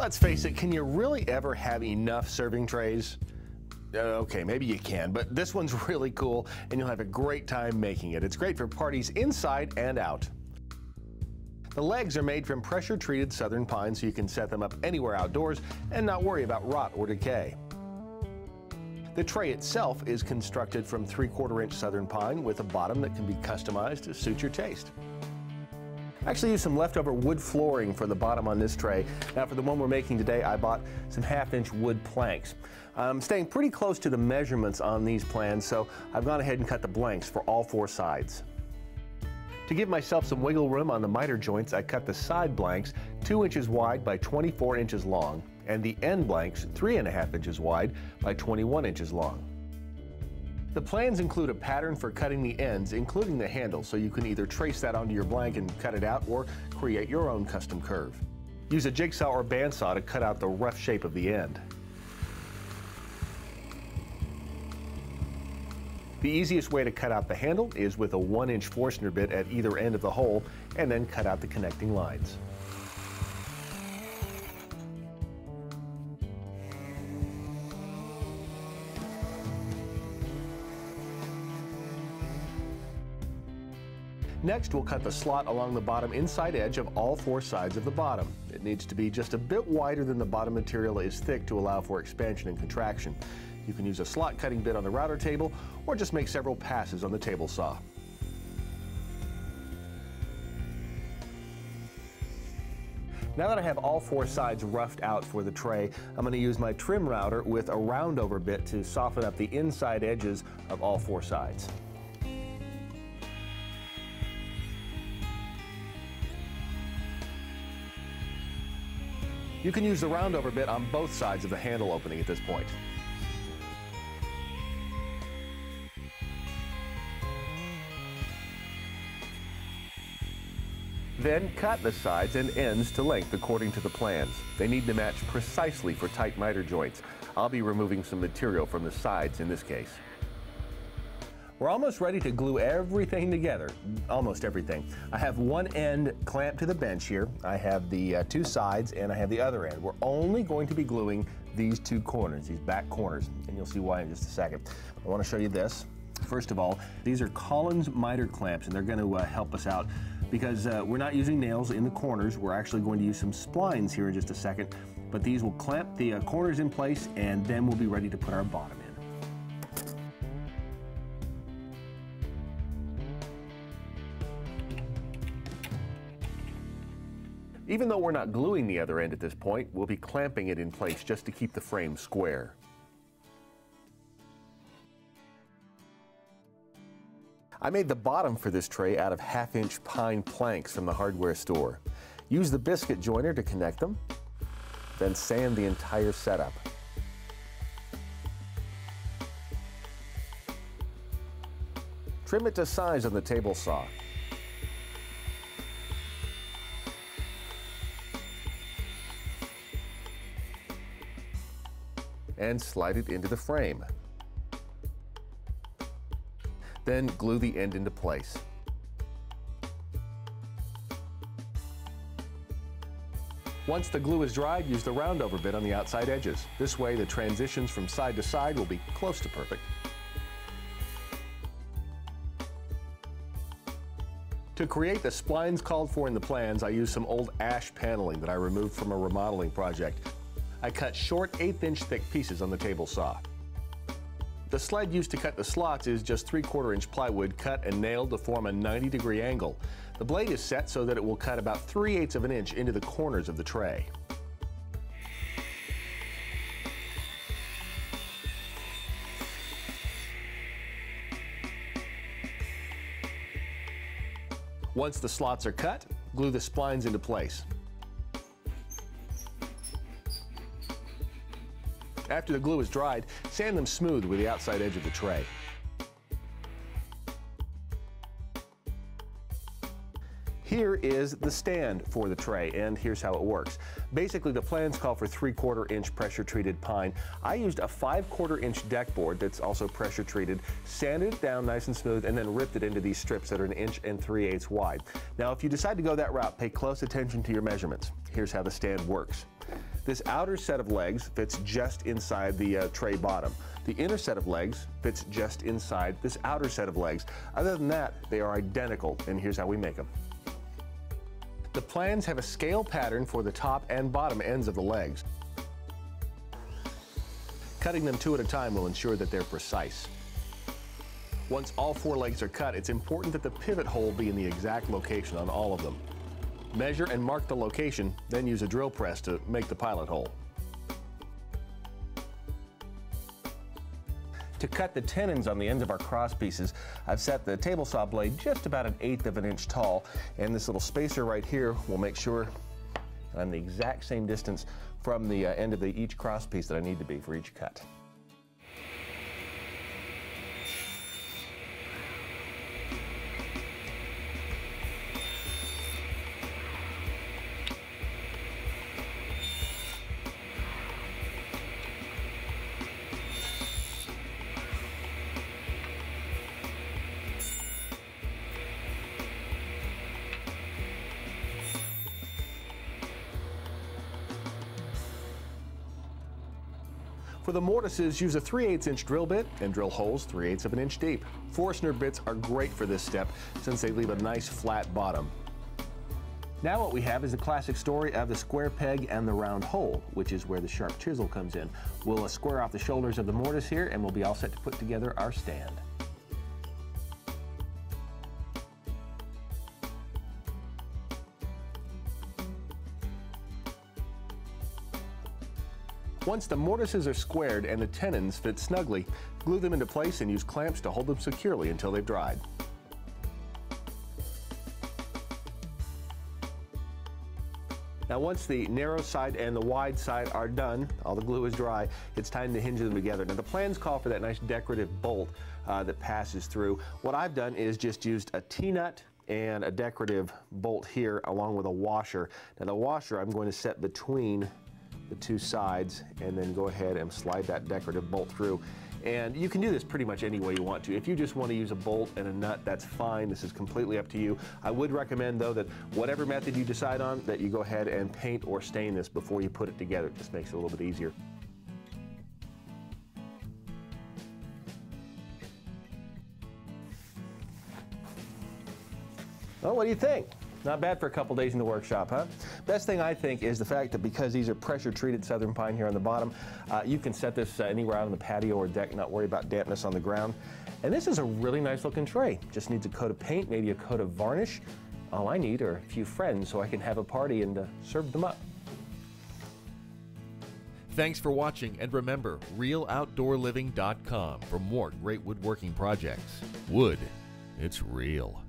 Let's face it, can you really ever have enough serving trays? Okay, maybe you can, but this one's really cool and you'll have a great time making it. It's great for parties inside and out. The legs are made from pressure-treated southern pine so you can set them up anywhere outdoors and not worry about rot or decay. The tray itself is constructed from 3/4 inch southern pine with a bottom that can be customized to suit your taste. I actually used some leftover wood flooring for the bottom on this tray. Now for the one we're making today, I bought some 1/2 inch wood planks. I'm staying pretty close to the measurements on these plans, so I've gone ahead and cut the blanks for all 4 sides. To give myself some wiggle room on the miter joints, I cut the side blanks 2 inches wide by 24 inches long, and the end blanks 3.5 inches wide by 21 inches long. The plans include a pattern for cutting the ends, including the handle, so you can either trace that onto your blank and cut it out or create your own custom curve. Use a jigsaw or bandsaw to cut out the rough shape of the end. The easiest way to cut out the handle is with a 1-inch Forstner bit at either end of the hole, and then cut out the connecting lines. Next, we'll cut the slot along the bottom inside edge of all 4 sides of the bottom. It needs to be just a bit wider than the bottom material is thick to allow for expansion and contraction. You can use a slot cutting bit on the router table or just make several passes on the table saw. Now that I have all 4 sides roughed out for the tray, I'm going to use my trim router with a roundover bit to soften up the inside edges of all 4 sides. You can use the roundover bit on both sides of the handle opening at this point. Then cut the sides and ends to length according to the plans. They need to match precisely for tight miter joints. I'll be removing some material from the sides in this case. We're almost ready to glue everything together, almost everything. I have one end clamped to the bench here. I have the 2 sides and I have the other end. We're only going to be gluing these 2 corners, these back corners, and you'll see why in just a second. I want to show you this. First of all, these are Collins miter clamps, and they're going to help us out because we're not using nails in the corners. We're actually going to use some splines here in just a second, but these will clamp the corners in place, and then we'll be ready to put our bottom in. Even though we're not gluing the other end at this point, we'll be clamping it in place just to keep the frame square. I made the bottom for this tray out of 1/2 inch pine planks from the hardware store. Use the biscuit joiner to connect them, then sand the entire setup. Trim it to size on the table saw. And slide it into the frame. Then glue the end into place. Once the glue is dried, use the roundover bit on the outside edges. This way the transitions from side to side will be close to perfect. To create the splines called for in the plans, I used some old ash paneling that I removed from a remodeling project. I cut short 1/8 inch thick pieces on the table saw. The sled used to cut the slots is just 3/4 inch plywood cut and nailed to form a 90-degree angle. The blade is set so that it will cut about 3/8 of an inch into the corners of the tray. Once the slots are cut, glue the splines into place. After the glue is dried, sand them smooth with the outside edge of the tray. Here is the stand for the tray, and here's how it works. Basically, the plans call for 3/4 inch pressure treated pine. I used a 5/4 inch deck board that's also pressure treated, sanded it down nice and smooth, and then ripped it into these strips that are 1 3/8 inches wide. Now, if you decide to go that route, pay close attention to your measurements. Here's how the stand works. This outer set of legs fits just inside the tray bottom. The inner set of legs fits just inside this outer set of legs. Other than that, they are identical, and here's how we make them. The plans have a scale pattern for the top and bottom ends of the legs. Cutting them 2 at a time will ensure that they're precise. Once all 4 legs are cut, it's important that the pivot hole be in the exact location on all of them. Measure and mark the location, then use a drill press to make the pilot hole. To cut the tenons on the ends of our cross pieces, I've set the table saw blade just about 1/8 of an inch tall, and this little spacer right here will make sure I'm the exact same distance from the end of each cross piece that I need to be for each cut. For the mortises, use a 3/8 inch drill bit and drill holes 3/8 of an inch deep. Forstner bits are great for this step since they leave a nice flat bottom. Now what we have is the classic story of the square peg and the round hole, which is where the sharp chisel comes in. We'll square off the shoulders of the mortise here, and we'll be all set to put together our stand. Once the mortises are squared and the tenons fit snugly, glue them into place and use clamps to hold them securely until they've dried. Now once the narrow side and the wide side are done, all the glue is dry, it's time to hinge them together. Now the plans call for that nice decorative bolt that passes through. What I've done is just used a T-nut and a decorative bolt here along with a washer. Now the washer I'm going to set between the 2 sides and then go ahead and slide that decorative bolt through. And you can do this pretty much any way you want to. If you just want to use a bolt and a nut, that's fine. This is completely up to you. I would recommend though that whatever method you decide on, that you go ahead and paint or stain this before you put it together. It just makes it a little bit easier. Well, what do you think? Not bad for a couple days in the workshop, huh? Best thing I think is the fact that because these are pressure treated southern pine here on the bottom, you can set this anywhere out on the patio or deck, not worry about dampness on the ground. And this is a really nice looking tray. Just needs a coat of paint, maybe a coat of varnish. All I need are a few friends so I can have a party and serve them up. Thanks for watching, and remember, realoutdoorliving.com for more great woodworking projects. Wood, it's real.